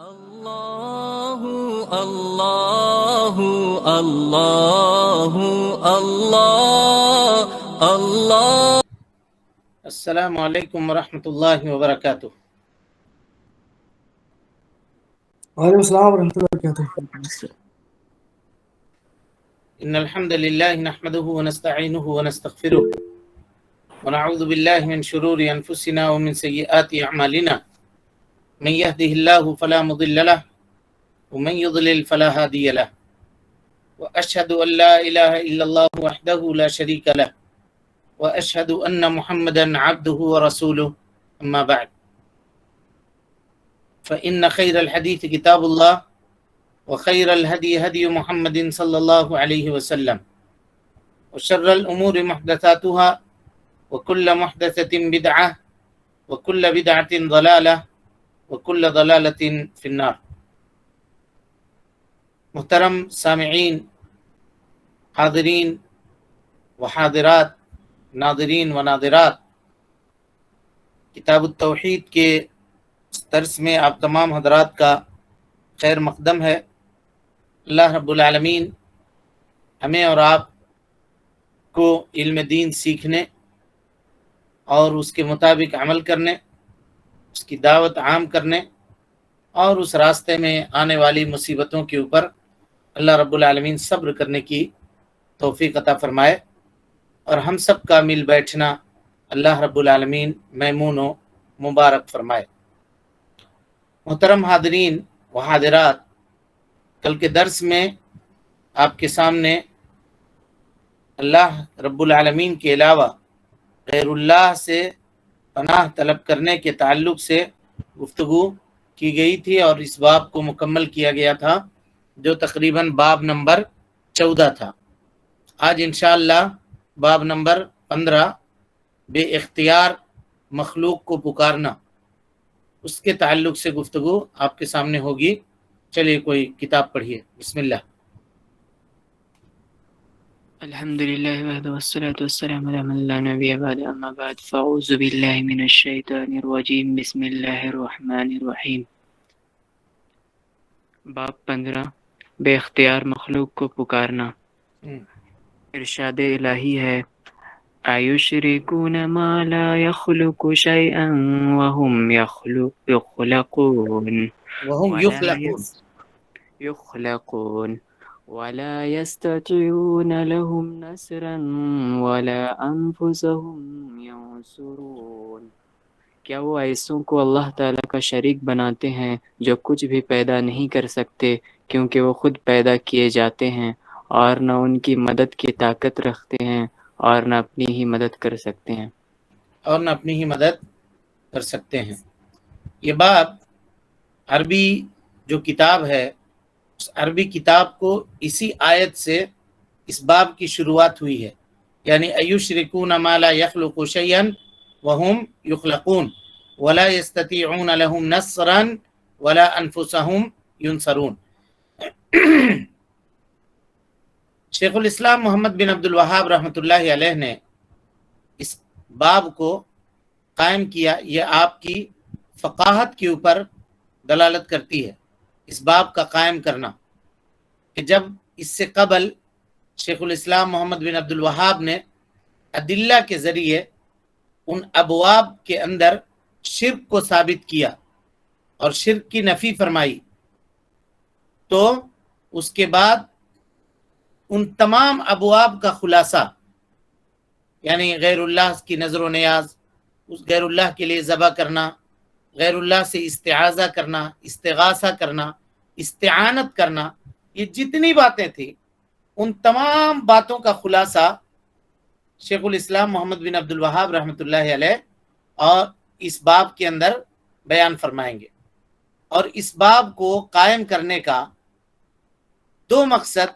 الله الله الله الله الله. السلام علیکم ورحمۃ اللہ وبرکاتہ. وعلیکم السلام ورحمۃ اللہ وبرکاتہ. ان الحمد للہ نحمده ونستعینه ونستغفره ونعوذ باللہ من شرور انفسنا ومن سیئات اعمالنا من يهده الله فلا مضل له ومن يضلل فلا هادي له واشهد ان لا اله الا الله وحده لا شريك له واشهد ان محمدا عبده ورسوله اما بعد فان خير الحديث كتاب الله وخير الهدي هدي محمد صلى الله عليه وسلم وشر الأمور محدثاتها وكل محدثة بدعة وكل بدعة ضلالة وكل ضلالة في النار. محترم سامعین، حاضرین و حاضرات، ناظرین و ناظرات، کتاب التوحید کے درس میں آپ تمام حضرات کا خیر مقدم ہے. اللہ رب العالمین ہمیں اور آپ کو علم دین سیکھنے اور اس کے مطابق عمل کرنے، اس کی دعوت عام کرنے اور اس راستے میں آنے والی مصیبتوں کے اوپر اللہ رب العالمین صبر کرنے کی توفیق عطا فرمائے، اور ہم سب کا مل بیٹھنا اللہ رب العالمین میمون و مبارک فرمائے. محترم حاضرین و حاضرات، کل کے درس میں آپ کے سامنے اللہ رب العالمین کے علاوہ غیر اللہ سے پناہ طلب کرنے کے تعلق سے گفتگو کی گئی تھی، اور اس باب کو مکمل کیا گیا تھا جو تقریباً باب نمبر 14 تھا. آج انشاءاللہ باب نمبر 15 بے اختیار مخلوق کو پکارنا، اس کے تعلق سے گفتگو آپ کے سامنے ہوگی. چلیے کوئی کتاب پڑھیے. بسم اللہ. الحمد لله وحده والصلاة والسلام على من لا نبي بعد أما بعد فأعوذ بالله من الشيطان الرجيم بسم الله الرحمن الرحيم. باب 15 بے اختیار مخلوق کو پکارنا. ارشاد الہی ہے: أَيُشْرِكُونَ مَا لَا يَخْلُقُ شَيْئًا وَهُمْ يُخْلَقُونَ وهم يخلقون ولا يستطيعون لهم نصرا ولا أنفسهم ينصرون. کیا وہ ایسوں کو اللہ تعالیٰ کا شریک بناتے ہیں جو کچھ بھی پیدا نہیں کر سکتے، کیونکہ وہ خود پیدا کیے جاتے ہیں، اور نہ ان کی مدد کی طاقت رکھتے ہیں اور نہ اپنی ہی مدد کر سکتے ہیں. اور نہ اپنی ہی مدد کر سکتے ہیں. یہ باب عربی جو کتاب ہے، اس عربی کتاب کو اسی آیت سے اس باب کی شروعات ہوئی ہے، یعنی ایشرکون ما لا یخلق شیئا وهم یخلقون ولا یستطیعون لهم نصرا ولا انفسهم ینصرون. شیخ الاسلام محمد بن عبد الوہاب رحمۃ اللہ علیہ نے اس باب کو قائم کیا. یہ آپ کی فقاہت کے اوپر دلالت کرتی ہے، اس باب کا قائم کرنا، کہ جب اس سے قبل شیخ الاسلام محمد بن عبد الوہاب نے ادلہ کے ذریعے ان ابواب کے اندر شرک کو ثابت کیا اور شرک کی نفی فرمائی، تو اس کے بعد ان تمام ابواب کا خلاصہ، یعنی غیر اللہ کی نظر و نیاز، اس غیر اللہ کے لیے ذبح کرنا، غیر اللہ سے استعاذہ کرنا، استغاثہ کرنا، استعانت کرنا، یہ جتنی باتیں تھیں ان تمام باتوں کا خلاصہ شیخ الاسلام محمد بن عبد الوہاب رحمۃ اللہ علیہ اور اس باب کے اندر بیان فرمائیں گے. اور اس باب کو قائم کرنے کا دو مقصد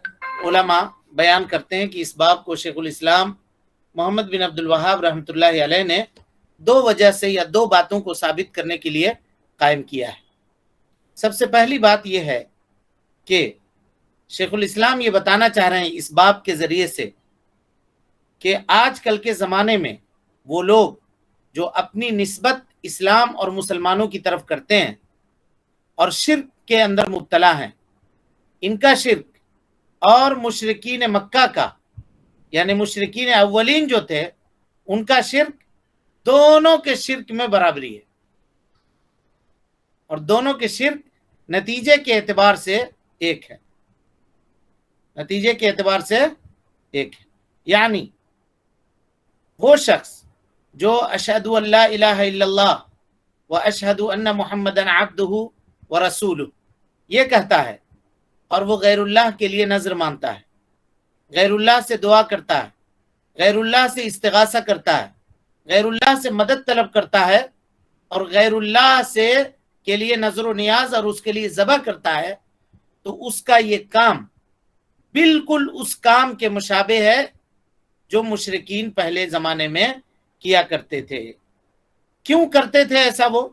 علماء بیان کرتے ہیں، کہ اس باب کو شیخ الاسلام محمد بن عبد الوہاب رحمۃ اللہ علیہ نے دو وجہ سے یا دو باتوں کو ثابت کرنے کے لیے قائم کیا ہے. سب سے پہلی بات یہ ہے کہ شیخ الاسلام یہ بتانا چاہ رہے ہیں اس باب کے ذریعے سے کہ آج کل کے زمانے میں وہ لوگ جو اپنی نسبت اسلام اور مسلمانوں کی طرف کرتے ہیں اور شرک کے اندر مبتلا ہیں. ان کا شرک اور مشرکین مکہ کا یعنی مشرکین اولین جو تھے ان کا شرک دونوں کے شرک میں برابری ہے، اور دونوں کے شرک نتیجے کے اعتبار سے ایک ہے، نتیجے کے اعتبار سے ایک ہے. یعنی وہ شخص جو اشہد ان لا الہ الا اللہ و اشہد ان محمدًا عبدہ و رسولہ یہ کہتا ہے اور وہ غیر اللہ کے لیے نذر مانتا ہے، غیر اللہ سے دعا کرتا ہے، غیر اللہ سے استغاثہ کرتا ہے، غیر اللہ سے مدد طلب کرتا ہے اور غیر اللہ سے کے لیے نظر و نیاز اور اس کے لیے ذبح کرتا ہے، تو اس کا یہ کام بالکل اس کام کے مشابہ ہے جو مشرکین پہلے زمانے میں کیا کرتے تھے. کیوں کرتے تھے ایسا؟ وہ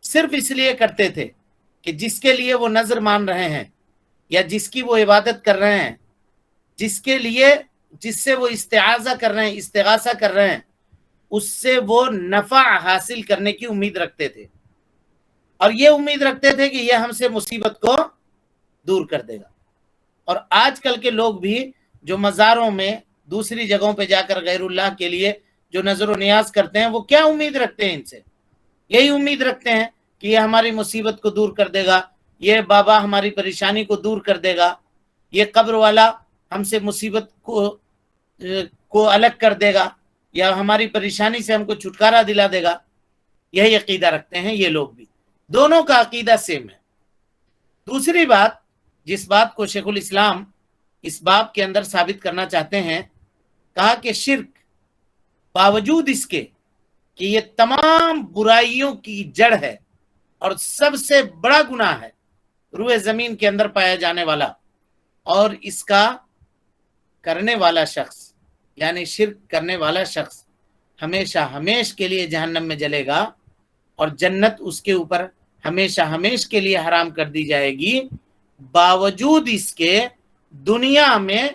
صرف اس لیے کرتے تھے کہ جس کے لیے وہ نذر مان رہے ہیں یا جس کی وہ عبادت کر رہے ہیں، جس سے وہ استعاذہ کر رہے ہیں، استغاثہ کر رہے ہیں، اس سے وہ نفع حاصل کرنے کی امید رکھتے تھے، اور یہ امید رکھتے تھے کہ یہ ہم سے مصیبت کو دور کر دے گا. اور آج کل کے لوگ بھی جو مزاروں میں دوسری جگہوں پہ جا کر غیر اللہ کے لیے جو نظر و نیاز کرتے ہیں، وہ کیا امید رکھتے ہیں؟ ان سے یہی امید رکھتے ہیں کہ یہ ہماری مصیبت کو دور کر دے گا، یہ بابا ہماری پریشانی کو دور کر دے گا، یہ قبر والا ہم سے مصیبت کو الگ کر دے گا، یا ہماری پریشانی سے ہم کو چھٹکارا دلا دے گا. یہی عقیدہ رکھتے ہیں یہ لوگ بھی. دونوں کا عقیدہ سیم ہے. دوسری بات جس بات کو شیخ الاسلام اس باب کے اندر ثابت کرنا چاہتے ہیں، کہا کہ شرک باوجود اس کے کہ یہ تمام برائیوں کی جڑ ہے اور سب سے بڑا گناہ ہے روئے زمین کے اندر پایا جانے والا، اور اس کا کرنے والا شخص یعنی شرک کرنے والا شخص ہمیشہ ہمیش کے لیے جہنم میں جلے گا، اور جنت اس کے اوپر ہمیشہ ہمیش کے لیے حرام کر دی جائے گی. باوجود اس کے دنیا میں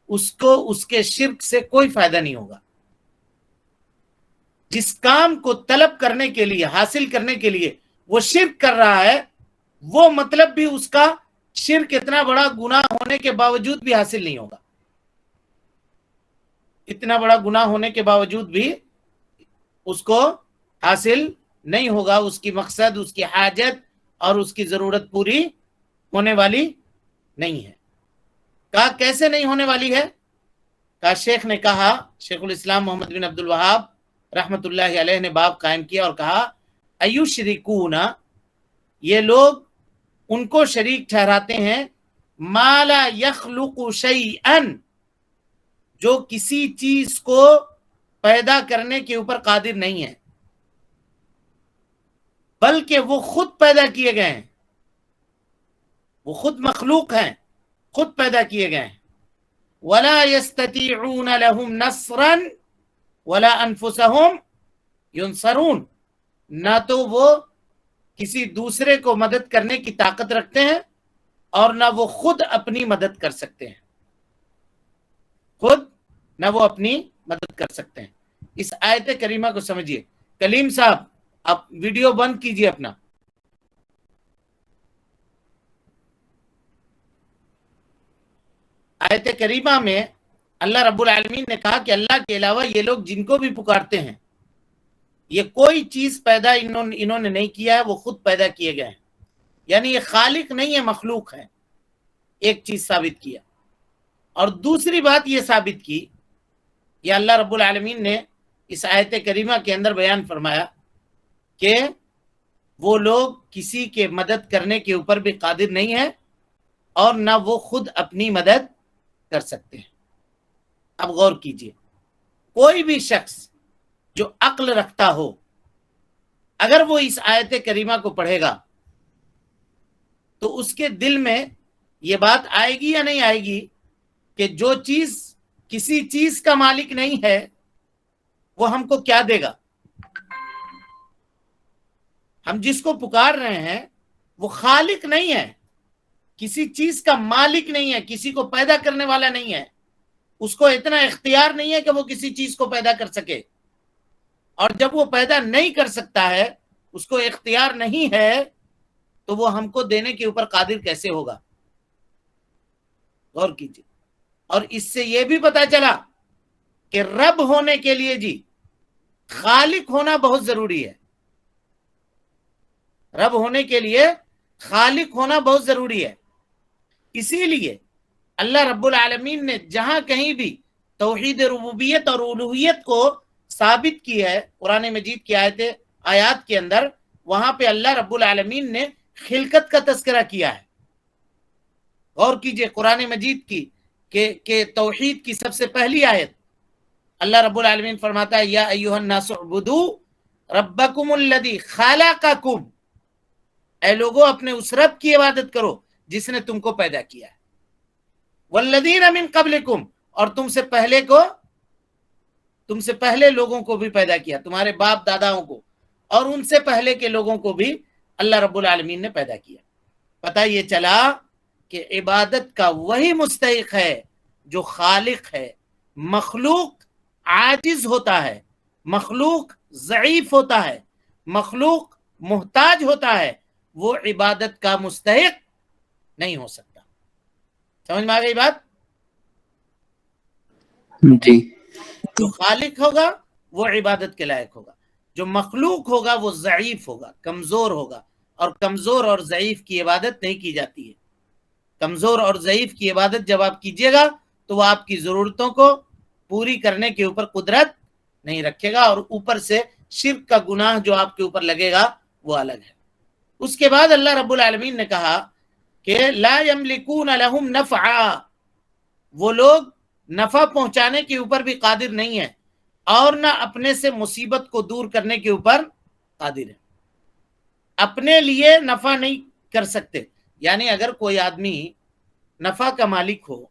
اس کو اس کے شرک سے کوئی فائدہ نہیں ہوگا. جس کام کو طلب کرنے کے لیے، حاصل کرنے کے لیے وہ شرک کر رہا ہے، وہ مطلب بھی اس کا شرک اتنا بڑا گناہ ہونے کے باوجود بھی حاصل نہیں ہوگا. اتنا بڑا گناہ ہونے کے باوجود بھی اس کو حاصل نہیں ہوگا، اس کی مقصد، اس کی حاجت اور اس کی ضرورت پوری ہونے والی نہیں ہے. کہا کیسے نہیں ہونے والی ہے؟ کہا شیخ نے کہا، شیخ الاسلام محمد بن عبد الوہاب رحمۃ اللہ علیہ نے باب قائم کیا اور کہا ایشرکون، یہ لوگ ان کو شریک ٹھہراتے ہیں ما لا یخلق شیئا، جو کسی چیز کو پیدا کرنے کے اوپر قادر نہیں ہے، بلکہ وہ خود پیدا کیے گئے ہیں، وہ خود مخلوق ہیں، خود پیدا کیے گئے ہیں. ولا يستطيعون لهم نصرا ولا انفسهم ينصرون، نہ تو وہ کسی دوسرے کو مدد کرنے کی طاقت رکھتے ہیں اور نہ وہ خود اپنی مدد کر سکتے ہیں، خود نہ وہ اپنی مدد کر سکتے ہیں. اس آیت کریمہ کو سمجھیے. کلیم صاحب آپ ویڈیو بند کیجئے اپنا. آیت کریمہ میں اللہ رب العالمین نے کہا کہ اللہ کے علاوہ یہ لوگ جن کو بھی پکارتے ہیں، یہ کوئی چیز پیدا انہوں نے نہیں کیا ہے، وہ خود پیدا کیے گئے ہیں. یعنی یہ خالق نہیں ہے، مخلوق ہے. ایک چیز ثابت کیا. اور دوسری بات یہ ثابت کی، یہ اللہ رب العالمین نے اس آیت کریمہ کے اندر بیان فرمایا کہ وہ لوگ کسی کے مدد کرنے کے اوپر بھی قادر نہیں ہے اور نہ وہ خود اپنی مدد کر سکتے ہیں. اب غور کیجئے، کوئی بھی شخص جو عقل رکھتا ہو، اگر وہ اس آیت کریمہ کو پڑھے گا تو اس کے دل میں یہ بات آئے گی یا نہیں آئے گی کہ جو چیز کسی چیز کا مالک نہیں ہے وہ ہم کو کیا دے گا؟ ہم جس کو پکار رہے ہیں وہ خالق نہیں ہے، کسی چیز کا مالک نہیں ہے، کسی کو پیدا کرنے والا نہیں ہے، اس کو اتنا اختیار نہیں ہے کہ وہ کسی چیز کو پیدا کر سکے. اور جب وہ پیدا نہیں کر سکتا ہے، اس کو اختیار نہیں ہے، تو وہ ہم کو دینے کے اوپر قادر کیسے ہوگا؟ غور کیجیے. اور اس سے یہ بھی پتا چلا کہ رب ہونے کے لیے جی خالق ہونا بہت ضروری ہے. رب ہونے کے لیے خالق ہونا بہت ضروری ہے. اسی لیے اللہ رب العالمین نے جہاں کہیں بھی توحید ربوبیت اور الوہیت کو ثابت کی ہے قرآن مجید کی آیات کے اندر، وہاں پہ اللہ رب العالمین نے خلقت کا تذکرہ کیا ہے. غور کیجئے قرآن مجید کی کہ توحید کی سب سے پہلی آیت اللہ رب العالمین فرماتا ہے یا ایھا الناس اعبدوا ربکم الذی خلقکم، اے لوگو اپنے اس رب کی عبادت کرو جس نے تم کو پیدا کیا ہے. والذین من قبلکم، اور تم سے پہلے لوگوں کو بھی پیدا کیا، تمہارے باپ داداؤں کو اور ان سے پہلے کے لوگوں کو بھی اللہ رب العالمین نے پیدا کیا. پتہ یہ چلا کہ عبادت کا وہی مستحق ہے جو خالق ہے. مخلوق عاجز ہوتا ہے، مخلوق ضعیف ہوتا ہے، مخلوق محتاج ہوتا ہے، وہ عبادت کا مستحق نہیں ہو سکتا. سمجھ میں آ گئی بات؟ جی. جو خالق ہوگا وہ عبادت کے لائق ہوگا، جو مخلوق ہوگا وہ ضعیف ہوگا، کمزور ہوگا، اور کمزور اور ضعیف کی عبادت نہیں کی جاتی ہے. کمزور اور ضعیف کی عبادت جب آپ کیجئے گا تو وہ آپ کی ضرورتوں کو پوری کرنے کے اوپر قدرت نہیں رکھے گا، اور اوپر سے شرک کا گناہ جو آپ کے اوپر لگے گا وہ الگ ہے. اس کے بعد اللہ رب العالمین نے کہا کہ لا یملکون لہم نفعا، وہ لوگ نفع پہنچانے کے اوپر بھی قادر نہیں ہے اور نہ اپنے سے مصیبت کو دور کرنے کے اوپر قادر ہے. اپنے لیے نفع نہیں کر سکتے. یعنی اگر کوئی آدمی نفع کا مالک ہو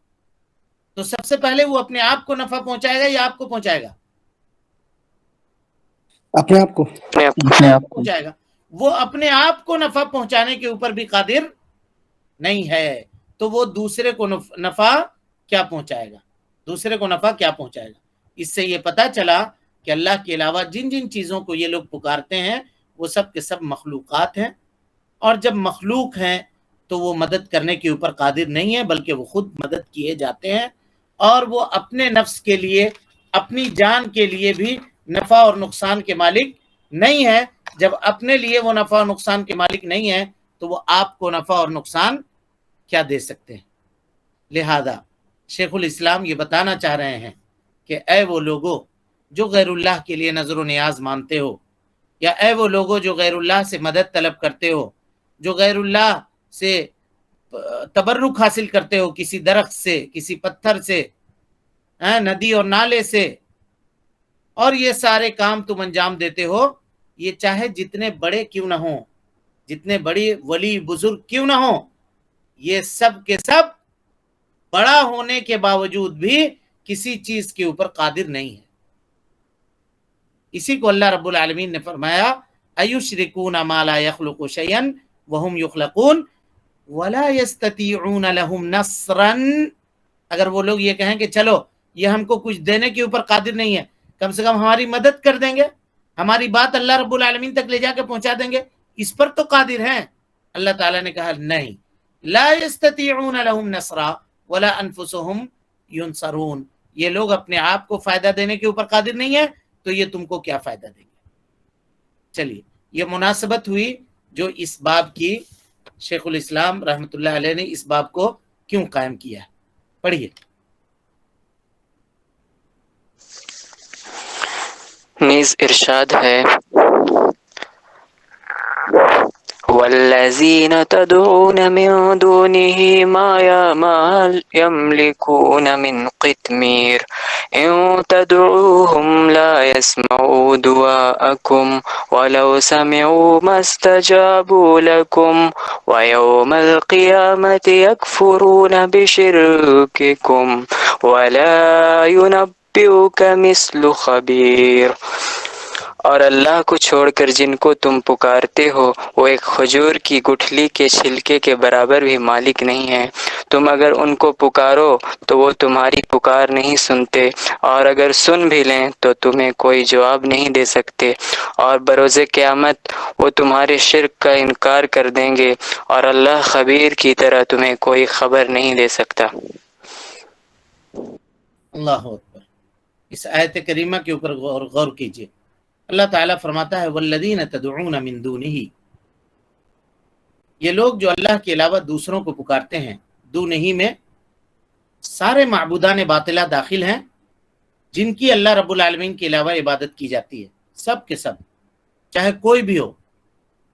تو سب سے پہلے وہ اپنے آپ کو نفع پہنچائے گا یا آپ کو پہنچائے گا؟ اپنے آپ کو پہنچائے گا. وہ اپنے آپ کو نفع پہنچانے کے اوپر بھی قادر نہیں ہے تو وہ دوسرے کو نفع کیا پہنچائے گا؟ دوسرے کو نفع کیا پہنچائے گا؟ اس سے یہ پتا چلا کہ اللہ کے علاوہ جن جن چیزوں کو یہ لوگ پکارتے ہیں وہ سب کے سب مخلوقات ہیں، اور جب مخلوق ہیں تو وہ مدد کرنے کے اوپر قادر نہیں ہے، بلکہ وہ خود مدد کیے جاتے ہیں، اور وہ اپنے نفس کے لیے، اپنی جان کے لیے بھی نفع اور نقصان کے مالک نہیں ہے. جب اپنے لیے وہ نفع اور نقصان کے مالک نہیں ہے تو وہ آپ کو نفع اور نقصان کیا دے سکتے ہیں؟ لہذا شیخ الاسلام یہ بتانا چاہ رہے ہیں کہ اے وہ لوگوں جو غیر اللہ کے لیے نظر و نیاز مانتے ہو، یا اے وہ لوگوں جو غیر اللہ سے مدد طلب کرتے ہو، جو غیر اللہ سے تبرک حاصل کرتے ہو، کسی درخت سے، کسی پتھر سے، ندی اور نالے سے، اور یہ سارے کام تم انجام دیتے ہو، یہ چاہے جتنے بڑے کیوں نہ ہوں، جتنے بڑی ولی بزرگ کیوں نہ ہوں، یہ سب کے سب بڑا ہونے کے باوجود بھی کسی چیز کے اوپر قادر نہیں ہے. اسی کو اللہ رب العالمین نے فرمایا ایشرکون ما لا یخلق شیئا وهم یخلقون ولا یستطیعون لهم نصرا. اگر وہ لوگ یہ کہیں کہ چلو یہ ہم کو کچھ دینے کے اوپر قادر نہیں ہے، کم سے کم ہماری مدد کر دیں گے، ہماری بات اللہ رب العالمین تک لے جا کے پہنچا دیں گے، اس پر تو قادر ہیں. اللہ تعالیٰ نے کہا نہیں، لا یستطیعون لهم نصرا ولا انفسهم ینصرون. یہ لوگ اپنے آپ کو فائدہ دینے کے اوپر قادر نہیں ہے تو یہ تم کو کیا فائدہ دیں گے؟ چلیے یہ مناسبت ہوئی جو اس باب کی شیخ الاسلام رحمۃ اللہ علیہ نے اس باب کو کیوں قائم کیا ہے. پڑھیے. نیز ارشاد ہے والذین تدعون من دونه ما يملكون من قطمیر ان تدعوهم لا يسمعوا دعاءكم ولو سمعوا ما استجابوا لكم ويوم القيامة يكفرون بشرككم ولا ينبئك مثل خبير. اور اللہ کو چھوڑ کر جن کو تم پکارتے ہو وہ ایک کھجور کی گٹھلی کے چھلکے کے برابر بھی مالک نہیں ہے. تم اگر ان کو پکارو تو وہ تمہاری پکار نہیں سنتے، اور اگر سن بھی لیں تو تمہیں کوئی جواب نہیں دے سکتے، اور بروز قیامت وہ تمہارے شرک کا انکار کر دیں گے، اور اللہ خبیر کی طرح تمہیں کوئی خبر نہیں دے سکتا۔ اللہ اکبر۔ اس آیت کریمہ کے اوپر غور کیجئے۔ اللہ تعالیٰ فرماتا ہے والذین تدعون من دونہ، یہ لوگ جو اللہ کے علاوہ دوسروں کو پکارتے ہیں، دونہی میں سارے معبودان باطلہ داخل ہیں جن کی اللہ رب العالمین کے علاوہ عبادت کی جاتی ہے، سب کے سب، چاہے کوئی بھی ہو،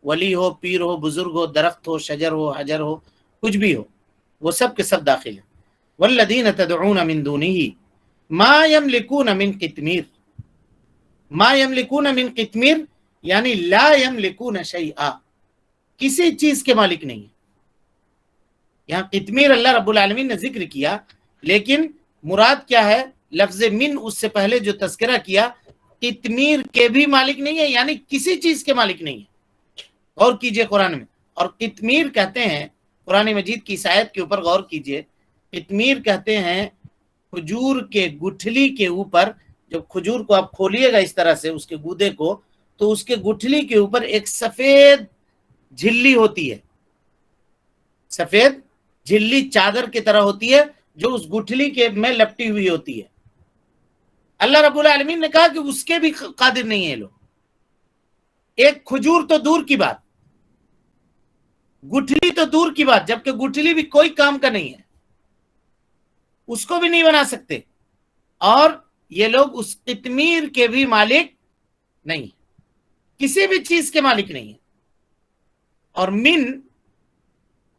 ولی ہو، پیر ہو، بزرگ ہو، درخت ہو، شجر ہو، حجر ہو، کچھ بھی ہو، وہ سب کے سب داخل ہیں۔ والذین تدعون من دونہ ما یملکون من قطمیر، ما یملکون من قطمیر یعنی لا یملکون شیئا، کسی چیز کے مالک نہیں ہے۔ یہاں قطمیر اللہ رب العالمین نے ذکر کیا، لیکن مراد کیا ہے؟ لفظ من اس سے پہلے جو تذکرہ کیا، قطمیر کے بھی مالک نہیں ہے، یعنی کسی چیز کے مالک نہیں ہے۔ غور کیجئے قرآن میں، اور قطمیر کہتے ہیں، قرآن مجید کی اس آیت کے اوپر غور کیجئے، قطمیر کہتے ہیں کھجور کے گٹھلی کے اوپر، جب کھجور کو آپ کھولیے گا اس طرح سے اس کے گودے کو، تو اس کے گٹھلی کے اوپر ایک سفید جھلی ہوتی ہے، سفید جھلی چادر کی طرح ہوتی ہے جو اس گٹھلی کے میں لپٹی ہوئی ہوتی ہے۔ اللہ رب العالمین نے کہا کہ اس کے بھی قادر نہیں ہیں لوگ۔ ایک کھجور تو دور کی بات، گٹھلی تو دور کی بات، جبکہ گٹھلی بھی کوئی کام کا نہیں ہے، اس کو بھی نہیں بنا سکتے، اور یہ لوگ اس قطمیر کے بھی مالک نہیں، کسی بھی چیز کے مالک نہیں ہے۔ اور من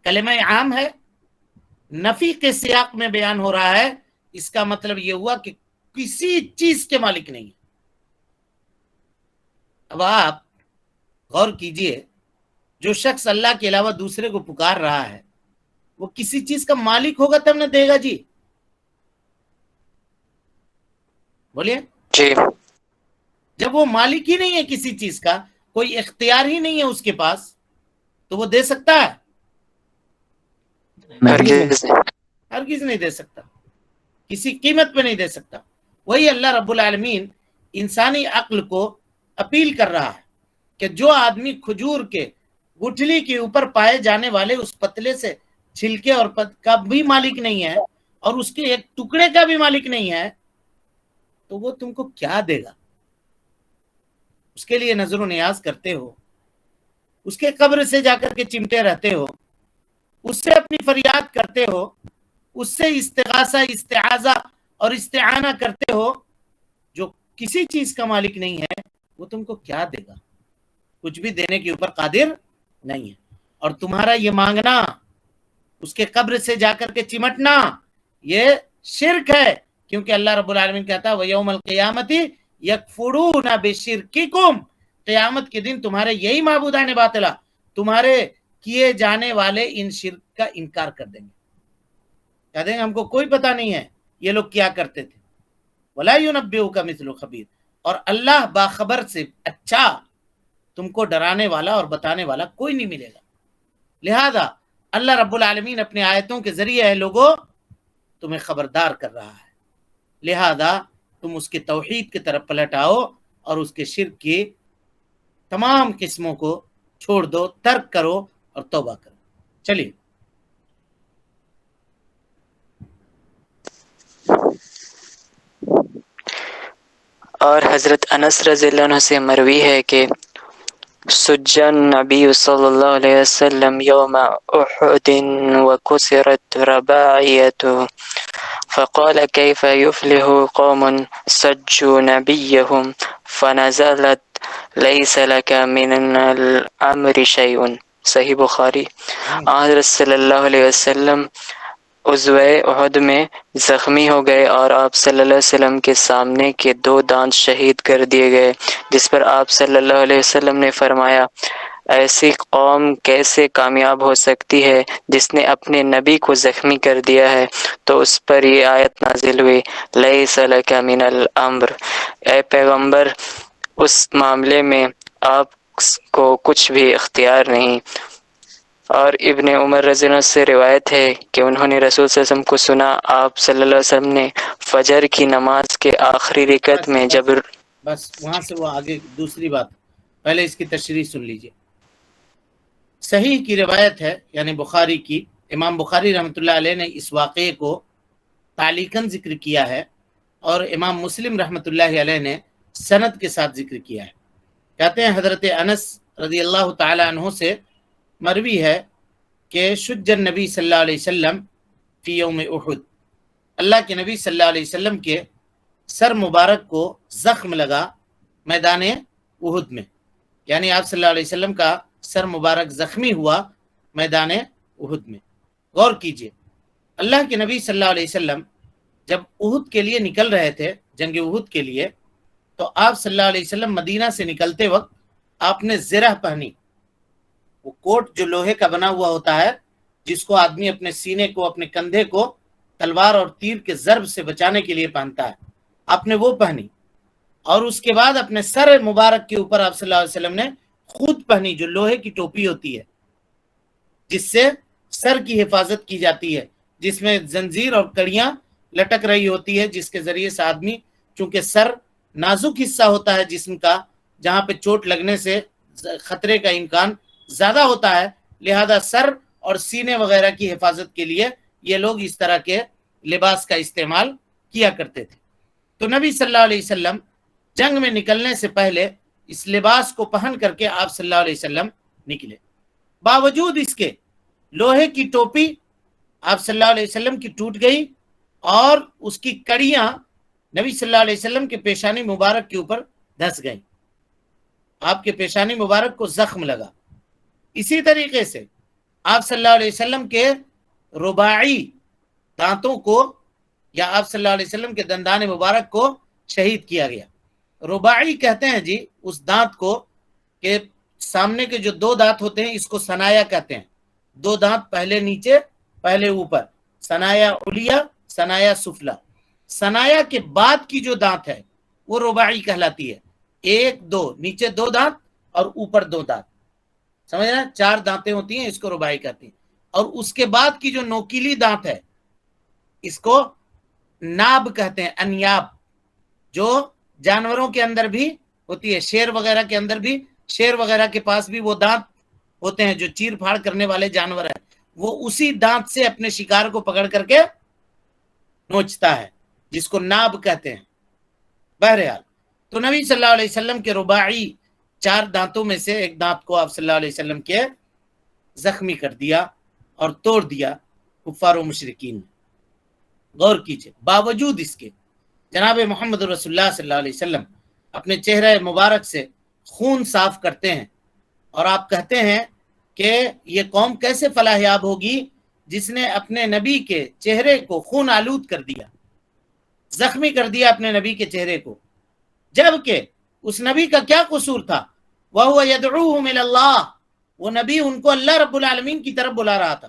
کلمہ عام ہے، نفی کے سیاق میں بیان ہو رہا ہے، اس کا مطلب یہ ہوا کہ کسی چیز کے مالک نہیں ہے۔ اب آپ غور کیجئے، جو شخص اللہ کے علاوہ دوسرے کو پکار رہا ہے وہ کسی چیز کا مالک ہوگا تب نہ دے گا جی، بولیے۔ جی، جب وہ مالک ہی نہیں ہے کسی چیز کا، کوئی اختیار ہی نہیں ہے اس کے پاس، تو وہ دے سکتا ہے؟ ہرگز نہیں۔ ہرگز نہیں دے سکتا، کسی قیمت پہ نہیں دے سکتا۔ وہی اللہ رب العالمین انسانی عقل کو اپیل کر رہا ہے کہ جو آدمی کھجور کے گٹھلی کے اوپر پائے جانے والے اس پتلے سے چھلکے اور کا بھی مالک نہیں ہے، اور اس کے ایک ٹکڑے کا بھی مالک نہیں ہے، تو وہ تم کو کیا دے گا؟ اس کے لیے نظر و نیاز کرتے ہو، اس کے قبر سے جا کر کے چمٹے رہتے ہو، اس سے اپنی فریاد کرتے ہو، اس سے استغاثہ، استعاذہ اور استعانہ کرتے ہو، جو کسی چیز کا مالک نہیں ہے، وہ تم کو کیا دے گا؟ کچھ بھی دینے کے اوپر قادر نہیں ہے۔ اور تمہارا یہ مانگنا، اس کے قبر سے جا کر کے چمٹنا، یہ شرک ہے، کیونکہ اللہ رب العالمین کہتا ہے وَيَوْمَ الْقِيَامَةِ يَكْفُرُونَ بِشِرْكِكُمْ، قیامت کے دن تمہارے یہی معبودان باطلہ تمہارے کیے جانے والے ان شرک کا انکار کر دیں گے، کہہ دیں گے ہم کو کوئی پتہ نہیں ہے یہ لوگ کیا کرتے تھے۔ وَلَا يُنَبِّئُكَ مِثْلُ خَبِيرٍ، اور اللہ باخبر سے اچھا تم کو ڈرانے والا اور بتانے والا کوئی نہیں ملے گا۔ لہذا اللہ رب العالمین اپنے آیتوں کے ذریعے ہے لوگوں تمہیں خبردار کر رہا ہے، لہذا تم اس کے توحید کی طرف پلٹ آؤ اور اس کے شرک کی تمام قسموں کو چھوڑ دو، ترک کرو اور توبہ کرو۔ چلیے اور حضرت انس رضی اللہ عنہ سے مروی ہے کہ سجن نبی صلی اللہ علیہ وسلم یوم احد وکسرت رباعیته فقال كيف يفلح قوم سجوا نبيهم فنزلت ليس لك من الامر شيء، صحیح بخاری۔ حضرت صلی اللہ علیہ وسلم عزوہ احد میں زخمی ہو گئے اور آپ صلی اللہ علیہ وسلم کے سامنے کے 2 دانت شہید کر دیے گئے، جس پر آپ صلی اللہ علیہ وسلم نے فرمایا ایسی قوم کیسے کامیاب ہو سکتی ہے جس نے اپنے نبی کو زخمی کر دیا ہے؟ تو اس پر یہ آیت نازل ہوئی لیس لک من الامر، اے پیغمبر اس معاملے میں آپ کو کچھ بھی اختیار نہیں۔ اور ابن عمر رضی اللہ عنہ سے روایت ہے کہ انہوں نے رسول صلی اللہ علیہ وسلم کو سنا، آپ صلی اللہ علیہ وسلم نے فجر کی نماز کے آخری رکعت میں جب بس وہاں سے وہ آگے دوسری بات، پہلے اس کی تشریح سن لیجئے۔ صحیح کی روایت ہے، یعنی بخاری کی، امام بخاری رحمۃ اللہ علیہ نے اس واقعے کو تعلیقاً ذکر کیا ہے، اور امام مسلم رحمۃ اللہ علیہ نے سند کے ساتھ ذکر کیا ہے۔ کہتے ہیں حضرت انس رضی اللہ تعالی عنہ سے مروی ہے کہ شج النبی صلی اللہ علیہ وسلم فی یوم احد، اللہ کے نبی صلی اللہ علیہ وسلم کے سر مبارک کو زخم لگا میدان احد میں، یعنی آپ صلی اللہ علیہ وسلم کا سر مبارک زخمی ہوا میدان احد میں۔ غور کیجئے، اللہ کے نبی صلی اللہ علیہ وسلم جب احد کے لیے نکل رہے تھے، جنگ احد کے لیے، تو آپ صلی اللہ علیہ وسلم مدینہ سے نکلتے وقت آپ نے زرہ پہنی، وہ کوٹ جو لوہے کا بنا ہوا ہوتا ہے، جس کو آدمی اپنے سینے کو، اپنے کندھے کو تلوار اور تیر کے ضرب سے بچانے کے لیے پہنتا ہے، آپ نے وہ پہنی، اور اس کے بعد اپنے سر مبارک کے اوپر آپ صلی اللہ علیہ وسلم نے خود پہنی، جو لوہے کی ٹوپی ہوتی ہے جس سے سر کی حفاظت کی جاتی ہے، جس میں زنجیر اور کڑیاں لٹک رہی ہوتی ہے، جس کے ذریعے سے آدمی، چونکہ سر نازک حصہ ہوتا ہے جسم کا، جہاں پہ چوٹ لگنے سے خطرے کا امکان زیادہ ہوتا ہے، لہذا سر اور سینے وغیرہ کی حفاظت کے لیے یہ لوگ اس طرح کے لباس کا استعمال کیا کرتے تھے۔ تو نبی صلی اللہ علیہ وسلم جنگ میں نکلنے سے پہلے اس لباس کو پہن کر کے آپ صلی اللہ علیہ وسلم نکلے، باوجود اس کے لوہے کی ٹوپی آپ صلی اللہ علیہ وسلم کی ٹوٹ گئی، اور اس کی کڑیاں نبی صلی اللہ علیہ وسلم کے پیشانی مبارک کے اوپر دھس گئیں، آپ کے پیشانی مبارک کو زخم لگا۔ اسی طریقے سے آپ صلی اللہ علیہ وسلم کے رباعی دانتوں کو، یا آپ صلی اللہ علیہ وسلم کے دندان مبارک کو شہید کیا گیا۔ رباعی کہتے ہیں جی اس دانت کو کہ سامنے کے جو دو دانت ہوتے ہیں، اس کو ثنایا کہتے ہیں، دو دانت پہلے نیچے پہلے اوپر، ثنایا علیا ثنایا سفلا، ثنایا کے بعد کی جو دانت ہے وہ رباعی کہلاتی ہے، ایک دو، نیچے دو دانت اور اوپر دو دانت، سمجھ رہے ہیں، چار دانتیں ہوتی ہیں، اس کو رباعی کہتی ہیں۔ اور اس کے بعد کی جو نوکیلی دانت ہے اس کو ناب کہتے ہیں، انیاب، جو جانوروں کے اندر بھی ہوتی ہے، شیر وغیرہ کے اندر بھی، شیر وغیرہ کے پاس بھی وہ دانت ہوتے ہیں، جو چیر پھاڑ کرنے والے جانور ہیں، وہ اسی دانت سے اپنے شکار کو پکڑ کر کے نوچتا ہے، جس کو ناب کہتے ہیں۔ بہرحال تو نبی صلی اللہ علیہ وسلم کے رباعی چار دانتوں میں سے ایک دانت کو آپ صلی اللہ علیہ وسلم کے زخمی کر دیا اور توڑ دیا کفار و مشرکین نے۔ غور کیجئے، باوجود اس کے جناب محمد رسول اللہ صلی اللہ علیہ وسلم اپنے چہرہ مبارک سے خون صاف کرتے ہیں، اور آپ کہتے ہیں کہ یہ قوم کیسے فلاح یاب ہوگی جس نے اپنے نبی کے چہرے کو خون آلود کر دیا، زخمی کر دیا اپنے نبی کے چہرے کو، جبکہ اس نبی کا کیا قصور تھا؟ وَهُوَ يَدْعُوهُمْ إِلَى اللَّهِ، وہ نبی ان کو اللہ رب العالمین کی طرف بلا رہا تھا،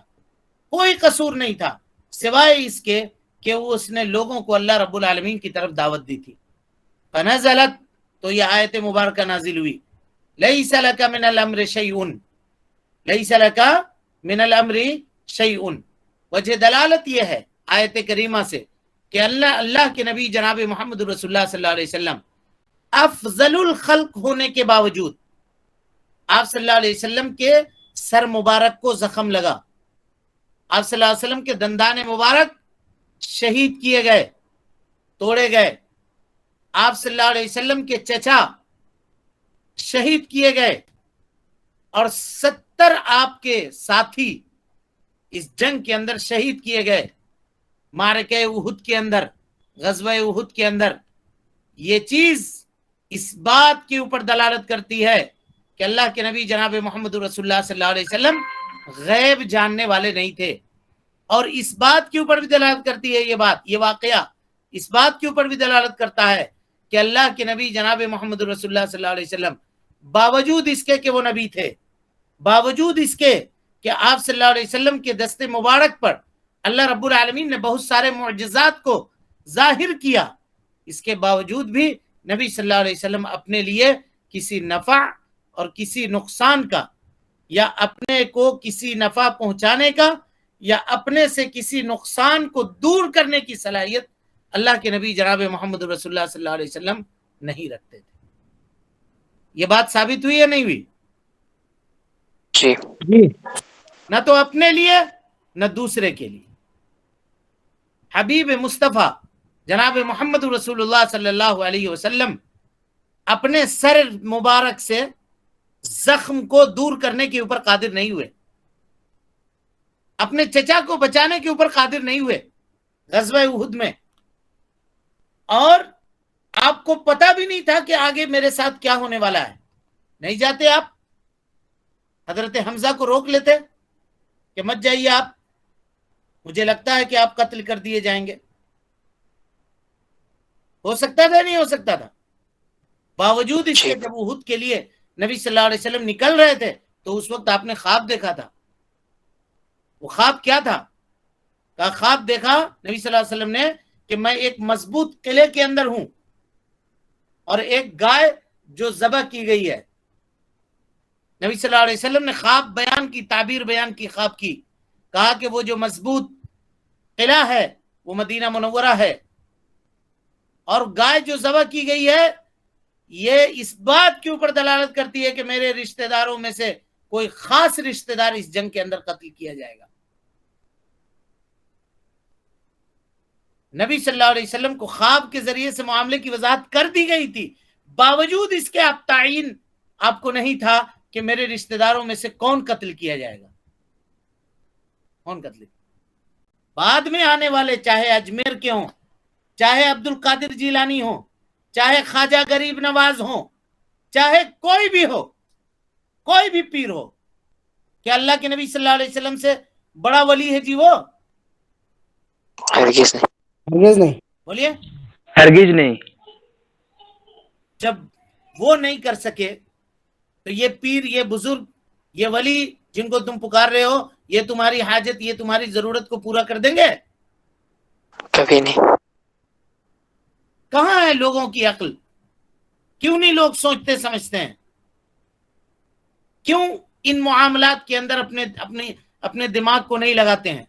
کوئی قصور نہیں تھا سوائے اس کے کہ وہ اس نے لوگوں کو اللہ رب العالمین کی طرف دعوت دی تھی۔ فنزلت، تو یہ آیت مبارکہ نازل ہوئی، لَيْسَ لَكَ مِنَ الْأَمْرِ شَيْءٌ، لَيْسَ لَكَ مِنَ الْأَمْرِ شَيْءٌ۔ وجہ دلالت یہ ہے آیت کریمہ سے کہ اللہ کے نبی جناب محمد رسول اللہ صلی اللہ علیہ وسلم افضل الخلق ہونے کے باوجود آپ صلی اللہ علیہ وسلم کے سر مبارک کو زخم لگا، آپ صلی اللہ علیہ وسلم کے دندان مبارک شہید کیے گئے، توڑے گئے، آپ صلی اللہ علیہ وسلم کے چچا شہید کیے گئے، اور 70 آپ کے ساتھی اس جنگ کے اندر شہید کیے گئے، معرکہ احد کے اندر، غزوہ احد کے اندر۔ یہ چیز اس بات کے اوپر دلالت کرتی ہے کہ اللہ کے نبی جناب محمد رسول اللہ صلی اللہ علیہ وسلم غیب جاننے والے نہیں تھے، اور اس بات کے اوپر بھی دلالت کرتی ہے یہ واقعہ اس بات کے اوپر بھی دلالت کرتا ہے کہ اللہ کے نبی جناب محمد رسول اللہ صلی اللہ علیہ وسلم باوجود اس کے کہ وہ نبی تھے، باوجود اس کے کہ آپ صلی اللہ علیہ وسلم کے دست مبارک پر اللہ رب العالمین نے بہت سارے معجزات کو ظاہر کیا، اس کے باوجود بھی نبی صلی اللہ علیہ وسلم اپنے لیے کسی نفع اور کسی نقصان کا یا اپنے کو کسی نفع پہنچانے کا یا اپنے سے کسی نقصان کو دور کرنے کی صلاحیت اللہ کے نبی جناب محمد رسول اللہ صلی اللہ علیہ وسلم نہیں رکھتے تھے. یہ بات ثابت ہوئی یا نہیں ہوئی؟ جی جی نہ تو اپنے لیے نہ دوسرے کے لیے. حبیب مصطفیٰ جناب محمد رسول اللہ صلی اللہ علیہ وسلم اپنے سر مبارک سے زخم کو دور کرنے کے اوپر قادر نہیں ہوئے، اپنے چچا کو بچانے کے اوپر قادر نہیں ہوئے غزوہ احد میں، اور آپ کو پتا بھی نہیں تھا کہ آگے میرے ساتھ کیا ہونے والا ہے. نہیں جاتے آپ؟ حضرت حمزہ کو روک لیتے کہ مت جائیے آپ، مجھے لگتا ہے کہ آپ قتل کر دیے جائیں گے. ہو سکتا تھا نہیں ہو سکتا تھا؟ باوجود اس کے جب احد کے لیے نبی صلی اللہ علیہ وسلم نکل رہے تھے تو اس وقت آپ نے خواب دیکھا تھا. وہ خواب کیا تھا؟ کہا خواب دیکھا نبی صلی اللہ علیہ وسلم نے کہ میں ایک مضبوط قلعے کے اندر ہوں اور ایک گائے جو ذبح کی گئی ہے. نبی صلی اللہ علیہ وسلم نے خواب بیان کی، تعبیر بیان کی خواب کی. کہا کہ وہ جو مضبوط قلعہ ہے وہ مدینہ منورہ ہے، اور گائے جو ذبح کی گئی ہے یہ اس بات کے اوپر دلالت کرتی ہے کہ میرے رشتہ داروں میں سے کوئی خاص رشتہ دار اس جنگ کے اندر قتل کیا جائے گا. نبی صلی اللہ علیہ وسلم کو خواب کے ذریعے سے معاملے کی وضاحت کر دی گئی تھی، باوجود اس کے آپ تعین آپ کو نہیں تھا کہ میرے رشتہ داروں میں سے کون قتل کیا جائے گا. کون قتل؟ بعد میں آنے والے چاہے اجمیر کے ہوں، چاہے عبد القادر جیلانی ہوں، چاہے خواجہ غریب نواز ہوں، چاہے کوئی بھی ہو، کوئی بھی پیر ہو، کیا اللہ کے نبی صلی اللہ علیہ وسلم سے بڑا ولی ہے جی وہ؟ ہرگز نہیں، ہرگز نہیں. بولیے. ہرگز نہیں. جب وہ نہیں کر سکے تو یہ پیر، یہ بزرگ، یہ ولی جن کو تم پکار رہے ہو، یہ تمہاری حاجت، یہ تمہاری ضرورت کو پورا کر دیں گے؟ کبھی نہیں. کہاں ہے لوگوں کی عقل؟ کیوں نہیں لوگ سوچتے سمجھتے ہیں؟ کیوں ان معاملات کے اندر اپنے دماغ کو نہیں لگاتے ہیں؟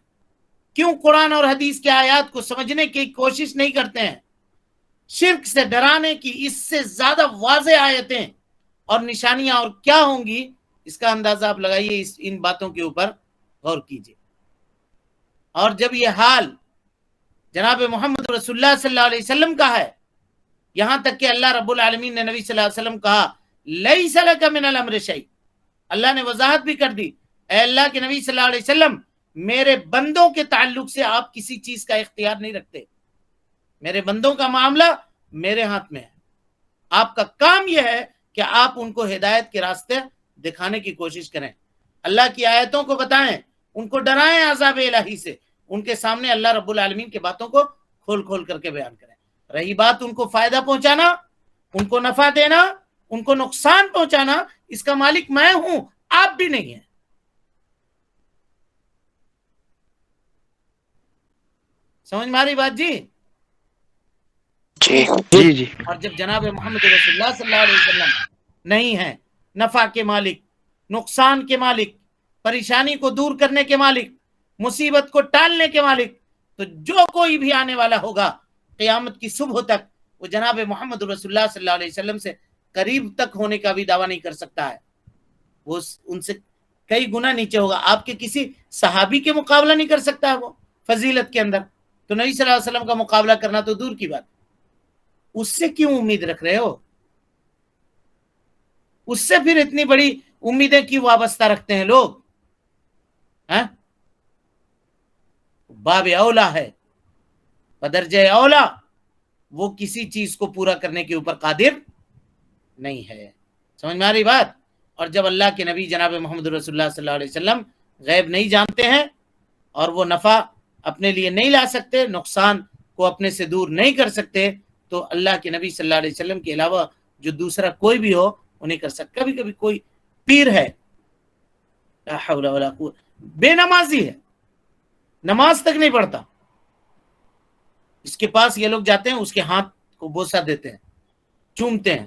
کیوں قرآن اور حدیث کے آیات کو سمجھنے کی کوشش نہیں کرتے ہیں؟ شرک سے ڈرانے کی اس سے زیادہ واضح آیتیں اور نشانیاں اور کیا ہوں گی، اس کا اندازہ آپ لگائیے. ان باتوں کے اوپر غور کیجیے. اور جب یہ حال جناب محمد رسول اللہ صلی اللہ علیہ وسلم کا ہے، یہاں تک کہ اللہ رب العالمین نے نبی صلی اللہ علیہ وسلم کہا لیس لک من الامر شیء، اللہ نے وضاحت بھی کر دی، اے اللہ کے نبی صلی اللہ علیہ وسلم میرے بندوں کے تعلق سے آپ کسی چیز کا اختیار نہیں رکھتے، میرے بندوں کا معاملہ میرے ہاتھ میں ہے. آپ کا کام یہ ہے کہ آپ ان کو ہدایت کے راستے دکھانے کی کوشش کریں، اللہ کی آیتوں کو بتائیں، ان کو ڈرائیں عذاب الہی سے، ان کے سامنے اللہ رب العالمین کی باتوں کو کھول کھول کر کے بیان کریں. رہی بات ان کو فائدہ پہنچانا، ان کو نفع دینا، ان کو نقصان پہنچانا، اس کا مالک میں ہوں، آپ بھی نہیں ہیں. سمجھ میں آ رہی بات جی؟ جی جی. اور جب جناب محمد رسول اللہ صلی اللہ علیہ وسلم نہیں ہے نفع کے مالک، نقصان کے مالک، پریشانی کو دور کرنے کے مالک، مصیبت کو ٹالنے کے مالک، تو جو کوئی بھی آنے والا ہوگا قیامت کی صبح تک وہ جناب محمد رسول اللہ صلی اللہ علیہ وسلم سے قریب تک ہونے کا بھی دعویٰ نہیں کر سکتا ہے. وہ ان سے کئی گنا نیچے ہوگا. آپ کے کسی صحابی کے مقابلہ نہیں کر سکتا ہے وہ فضیلت کے اندر، تو نبی صلی اللہ علیہ وسلم کا مقابلہ کرنا تو دور کی بات. اس سے کیوں امید رکھ رہے ہو؟ اس سے پھر اتنی بڑی امیدیں کیوں وابستہ رکھتے ہیں لوگ؟ باب اولا ہے، بدرجہ اولا وہ کسی چیز کو پورا کرنے کے اوپر قادر نہیں ہے. سمجھ میں آ رہی بات؟ اور جب اللہ کے نبی جناب محمد رسول اللہ صلی اللہ علیہ وسلم غیب نہیں جانتے ہیں اور وہ نفع اپنے لیے نہیں لا سکتے، نقصان کو اپنے سے دور نہیں کر سکتے، تو اللہ کے نبی صلی اللہ علیہ وسلم کے علاوہ جو دوسرا کوئی بھی ہو وہ نہیں کر سکتا. کبھی کبھی کوئی پیر ہے لا حول ولا قوت، بے نمازی ہے، نماز تک نہیں پڑھتا، اس کے پاس یہ لوگ جاتے ہیں، اس کے ہاتھ کو بوسہ دیتے ہیں، چومتے ہیں،